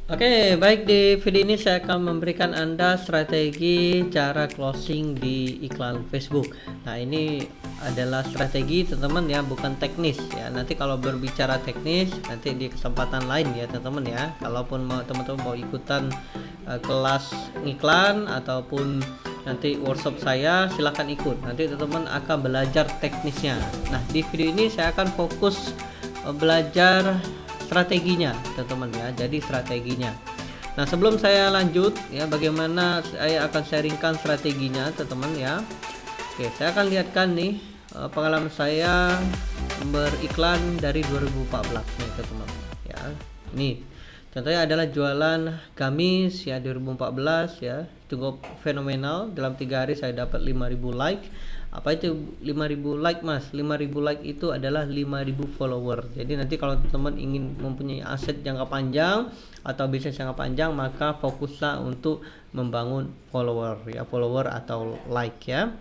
Oke, baik, di video ini saya akan memberikan Anda strategi cara closing di iklan Facebook. Nah, ini adalah strategi teman-teman ya, bukan teknis ya. Nanti kalau berbicara teknis nanti di kesempatan lain ya teman-teman ya. Kalaupun mau teman-teman mau ikutan kelas iklan ataupun nanti workshop saya, silahkan ikut. Nanti teman-teman akan belajar teknisnya. Nah, di video ini saya akan fokus belajar strateginya teman-teman ya. Jadi strateginya. Nah, sebelum saya lanjut ya, bagaimana saya akan sharingkan strateginya teman-teman ya. Oke, saya akan lihatkan nih pengalaman saya beriklan dari 2014 nih teman-teman ya. Ini contohnya adalah jualan gamis ya 2014 ya, cukup fenomenal. Dalam 3 hari saya dapat 5.000 like. Apa itu 5.000 like mas? 5.000 like itu adalah 5.000 follower. Jadi nanti kalau teman-teman ingin mempunyai aset jangka panjang atau bisnis jangka panjang, maka fokuslah untuk membangun follower ya, follower atau like ya.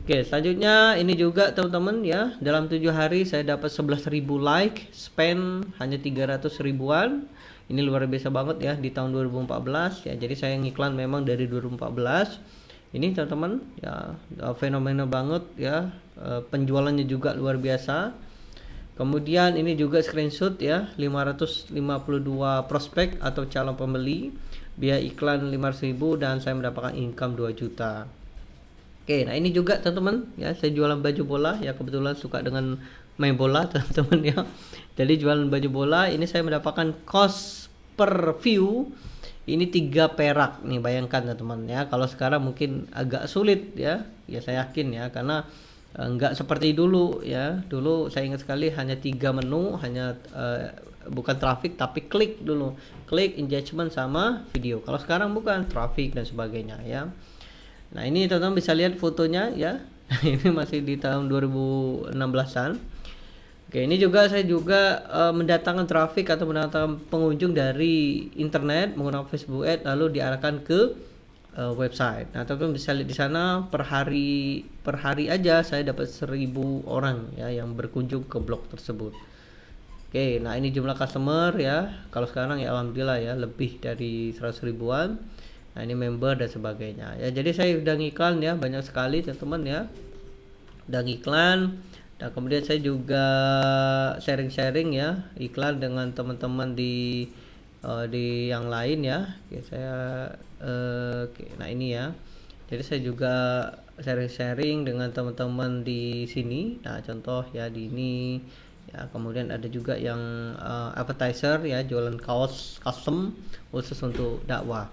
Oke, selanjutnya ini juga teman-teman ya, dalam 7 hari saya dapat 11.000 like, spend hanya 300 ribuan. Ini luar biasa banget ya di tahun 2014 ya. Jadi saya ngiklan memang dari 2014. Ini teman-teman ya, fenomena banget ya, penjualannya juga luar biasa. Kemudian ini juga screenshot ya, 552 prospek atau calon pembeli, biaya iklan 5.000 dan saya mendapatkan income 2 juta. Oke, nah ini juga teman-teman ya, saya jualan baju bola ya, kebetulan suka dengan main bola teman-teman ya. Jadi jualan baju bola ini saya mendapatkan cost per view ini 3 perak nih, bayangkan teman-teman ya. Kalau sekarang mungkin agak sulit ya, ya saya yakin ya, karena enggak seperti dulu ya. Dulu saya ingat sekali hanya 3 menu, hanya bukan traffic tapi klik dulu, klik, engagement sama video. Kalau sekarang bukan traffic dan sebagainya ya. Nah ini teman-teman bisa lihat fotonya ya. Ini masih di tahun 2016an. Oke, ini juga saya juga mendatangkan traffic atau mendatangkan pengunjung dari internet menggunakan Facebook Ads lalu diarahkan ke website. Nah, teman-teman bisa lihat di sana per hari aja saya dapat 1.000 orang ya yang berkunjung ke blog tersebut. Oke, nah ini jumlah customer ya. Kalau sekarang ya alhamdulillah ya lebih dari 100 ribuan. Nah, ini member dan sebagainya. Ya, jadi saya udah ngiklan ya banyak sekali teman-teman ya. Udah ngiklan. Dan kemudian saya juga sharing-sharing ya iklan dengan teman-teman di yang lain ya. Oke, nah ini ya. Jadi saya juga sharing-sharing dengan teman-teman di sini. Nah, contoh ya di ini ya. Kemudian ada juga yang advertiser ya, jualan kaos custom khusus untuk dakwah.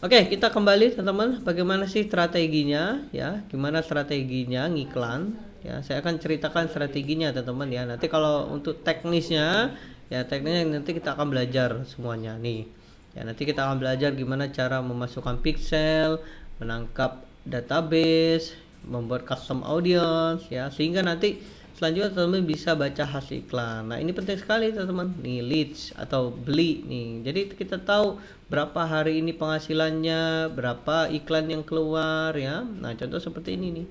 Oke, kita kembali teman-teman. Bagaimana sih strateginya ya? Gimana strateginya ngiklan? Ya, saya akan ceritakan strateginya teman-teman ya. Nanti kalau untuk teknisnya ya, teknisnya nanti kita akan belajar semuanya nih. Ya, nanti kita akan belajar gimana cara memasukkan pixel, menangkap database, membuat custom audience ya, sehingga nanti selanjutnya teman-teman bisa baca hasil iklan. Nah, ini penting sekali teman-teman. Nih leads atau beli nih. Jadi kita tahu berapa hari ini penghasilannya, berapa iklan yang keluar ya. Nah, contoh seperti ini nih.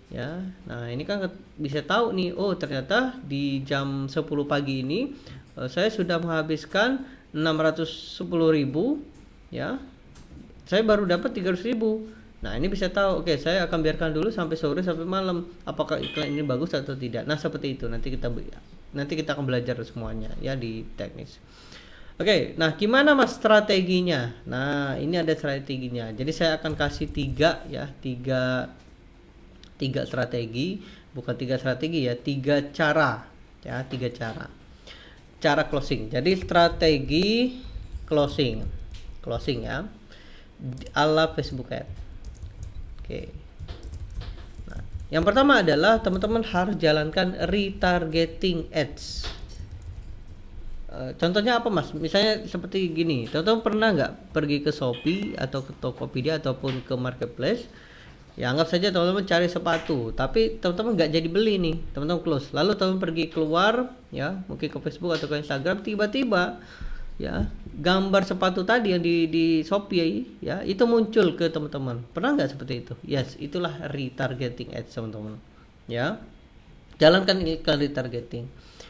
Ya, nah ini kan bisa tahu nih, oh ternyata di jam 10 pagi ini saya sudah menghabiskan 610.000 ya, saya baru dapat 300.000. Nah ini bisa tahu, oke saya akan biarkan dulu sampai sore sampai malam, apakah iklan ini bagus atau tidak. Nah seperti itu nanti kita akan belajar semuanya ya di teknis. Oke, nah gimana mas strateginya? Nah ini ada strateginya. Jadi saya akan kasih tiga strategi, bukan 3 strategi ya, 3 cara ya, 3 cara closing. Jadi strategi closing ya ala Facebook Ads. Oke, nah yang pertama adalah teman-teman harus jalankan retargeting ads. Contohnya apa mas? Misalnya seperti gini, teman-teman pernah nggak pergi ke Shopee atau ke Tokopedia ataupun ke marketplace? Ya anggap saja teman-teman cari sepatu, tapi teman-teman nggak jadi beli nih, teman-teman close. Lalu teman pergi keluar, ya mungkin ke Facebook atau ke Instagram, tiba-tiba ya gambar sepatu tadi yang di Shopee ya itu muncul ke teman-teman. Pernah nggak seperti itu? Yes, itulah retargeting ads teman-teman. Ya, jalankan iklan retargeting.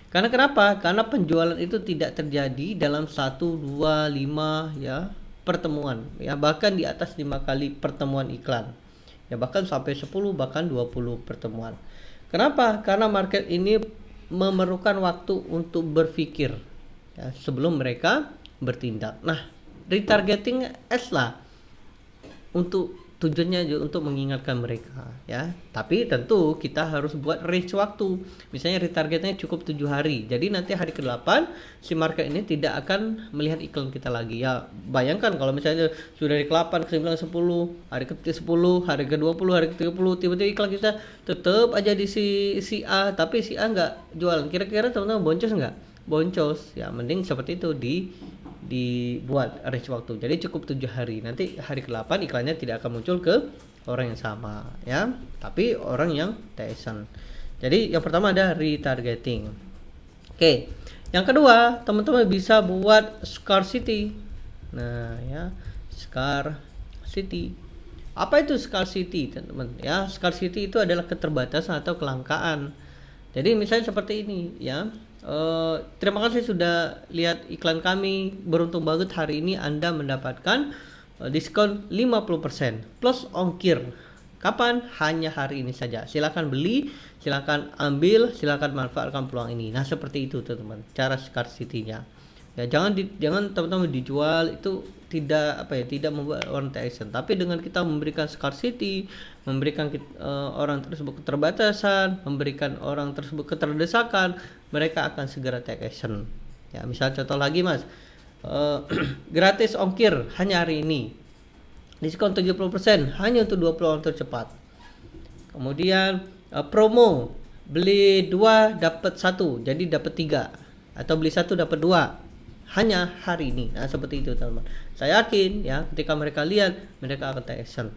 Karena kenapa? Karena penjualan itu tidak terjadi dalam 1, 2, 5 ya pertemuan ya, bahkan di atas 5 kali pertemuan iklan. Ya bahkan sampai 10 bahkan 20 pertemuan. Kenapa? Karena market ini memerlukan waktu untuk berpikir ya, sebelum mereka bertindak. Nah, retargeting ads lah untuk tujuannya juga untuk mengingatkan mereka ya. Tapi tentu kita harus buat range waktu. Misalnya retargetnya cukup 7 hari. Jadi nanti hari ke-8 si market ini tidak akan melihat iklan kita lagi. Ya, bayangkan kalau misalnya sudah dari ke-8, ke-9, 10, hari ke-10, hari ke-20, hari ke-30 tiba-tiba iklan kita tetap aja di si A, tapi si A nggak jualan. Kira-kira teman-teman boncos nggak? Boncos. Ya, mending seperti itu dibuat range waktu. Jadi cukup 7 hari. Nanti hari ke-8 iklannya tidak akan muncul ke orang yang sama ya, tapi orang yang TSN. Jadi yang pertama ada retargeting. Oke. Yang kedua, teman-teman bisa buat scarcity. Nah, ya, scarcity. Apa itu scarcity, teman-teman? Ya, scarcity itu adalah keterbatasan atau kelangkaan. Jadi misalnya seperti ini ya. Terima kasih sudah lihat iklan kami. Beruntung banget hari ini Anda mendapatkan diskon 50% plus ongkir. Kapan? Hanya hari ini saja. Silakan beli, silakan ambil, silakan manfaatkan peluang ini. Nah, seperti itu teman-teman, cara scarcity-nya. Ya, jangan teman-teman dijual itu tidak membuat orang TSN, tapi dengan kita memberikan scarcity, memberikan orang tersebut keterbatasan, memberikan orang tersebut keterdesakan, mereka akan segera take action. Ya, misal contoh lagi Mas, gratis ongkir hanya hari ini, diskon 70% hanya untuk 20 orang tercepat. Kemudian promo beli 2 dapat 1, jadi dapat 3, atau beli 1 dapat 2 hanya hari ini. Nah, seperti itu teman-teman. Saya yakin ya ketika mereka lihat, mereka akan take action.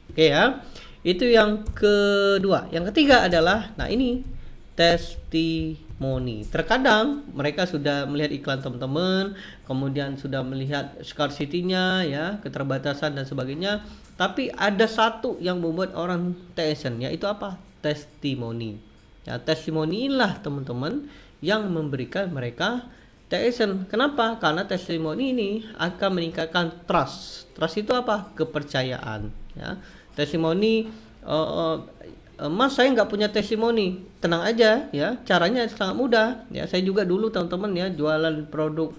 Oke ya. Itu yang kedua. Yang ketiga adalah nah ini testimoni. Terkadang mereka sudah melihat iklan teman-teman, kemudian sudah melihat scarcity-nya ya, keterbatasan dan sebagainya, tapi ada satu yang membuat orang TSN, yaitu apa? Testimoni. Ya, testimoni inilah teman-teman yang memberikan mereka TSN. Kenapa? Karena testimoni ini akan meningkatkan trust. Trust itu apa? Kepercayaan. Ya. Testimoni, Mas saya nggak punya testimoni. Tenang aja ya. Caranya sangat mudah. Ya, saya juga dulu teman-teman ya jualan produk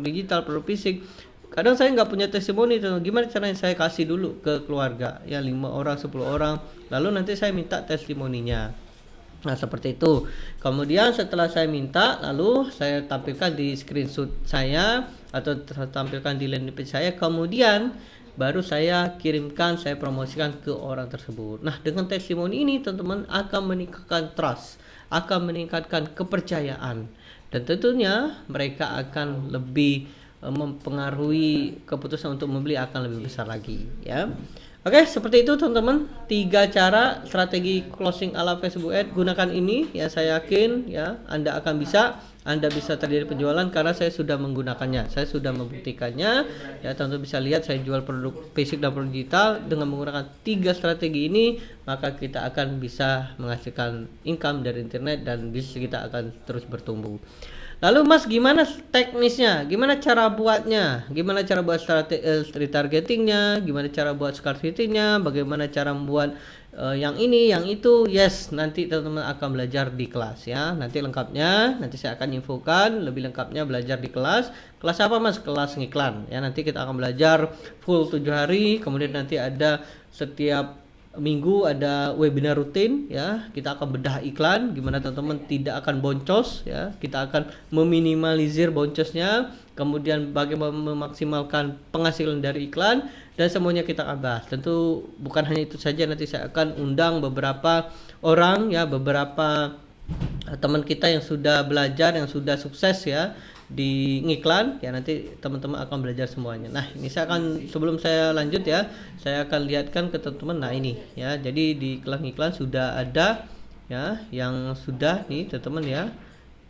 digital, produk fisik. Kadang saya nggak punya testimoni. Gimana caranya? Saya kasih dulu ke keluarga ya 5 orang, 10 orang. Lalu nanti saya minta testimoninya. Nah, seperti itu. Kemudian setelah saya minta, lalu saya tampilkan di screenshot saya atau tampilkan di landing page saya. Kemudian baru saya kirimkan, saya promosikan ke orang tersebut. Nah, dengan testimoni ini teman-teman akan meningkatkan trust, akan meningkatkan kepercayaan, dan tentunya mereka akan lebih mempengaruhi keputusan untuk membeli akan lebih besar lagi ya. Oke, seperti itu teman-teman, 3 cara strategi closing ala Facebook Ads. Gunakan ini ya, saya yakin ya Anda bisa terjadi penjualan karena saya sudah menggunakannya. Saya sudah membuktikannya. Ya, teman-teman bisa lihat saya jual produk fisik dan produk digital dengan menggunakan 3 strategi ini, maka kita akan bisa menghasilkan income dari internet dan bisnis kita akan terus bertumbuh. Lalu Mas, gimana teknisnya? Gimana cara buatnya? Gimana cara buat retargetingnya? Gimana cara buat scarcity-nya? Bagaimana cara membuat yang ini, yang itu? Yes, nanti teman-teman akan belajar di kelas ya. Nanti lengkapnya, nanti saya akan infokan lebih lengkapnya belajar di kelas. Kelas apa Mas? Kelas ngiklan ya. Nanti kita akan belajar full 7 hari. Kemudian nanti ada setiap minggu ada webinar rutin ya, kita akan bedah iklan gimana teman-teman tidak akan boncos ya, kita akan meminimalisir boncosnya, kemudian bagaimana memaksimalkan penghasilan dari iklan, dan semuanya kita akan bahas. Tentu bukan hanya itu saja, nanti saya akan undang beberapa orang ya, beberapa teman kita yang sudah belajar, yang sudah sukses ya di ngiklan ya, nanti teman-teman akan belajar semuanya. Nah, ini saya akan, sebelum saya lanjut ya, saya akan lihatkan ke teman-teman. Nah, ini ya, jadi di kelas ngiklan sudah ada ya yang sudah nih teman-teman ya.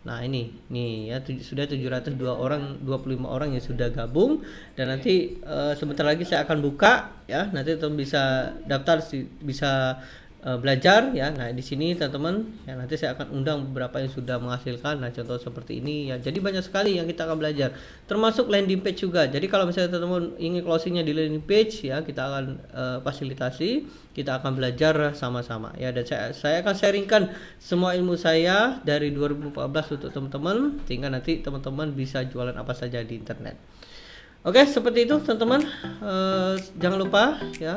Nah, ini nih ya, sudah 702 orang, 25 orang yang sudah gabung, dan nanti sebentar lagi saya akan buka ya, nanti teman bisa daftar, bisa belajar ya. Nah, di sini teman-teman ya, nanti saya akan undang beberapa yang sudah menghasilkan. Nah, contoh seperti ini ya. Jadi banyak sekali yang kita akan belajar, termasuk landing page juga. Jadi kalau misalnya teman-teman ingin closingnya di landing page ya, kita akan fasilitasi, kita akan belajar sama-sama ya. Dan saya akan sharingkan semua ilmu saya dari 2014 untuk teman-teman, sehingga nanti teman-teman bisa jualan apa saja di internet. Oke, seperti itu teman-teman. Jangan lupa ya,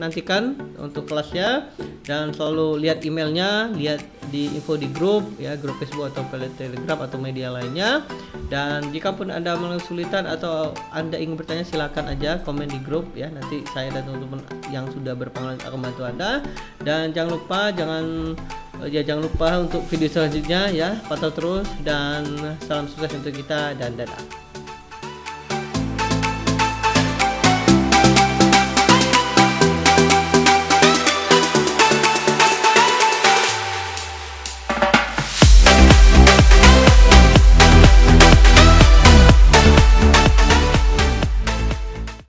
nantikan untuk kelasnya, dan selalu lihat emailnya, lihat di info di grup ya, grup Facebook atau Telegram atau media lainnya. Dan jika pun Anda mengalami kesulitan atau Anda ingin bertanya, silakan aja komen di grup ya. Nanti saya dan teman-teman yang sudah berpengalaman akan membantu Anda. Dan jangan lupa untuk video selanjutnya ya, pantau terus, dan salam sukses untuk kita, dan dadah.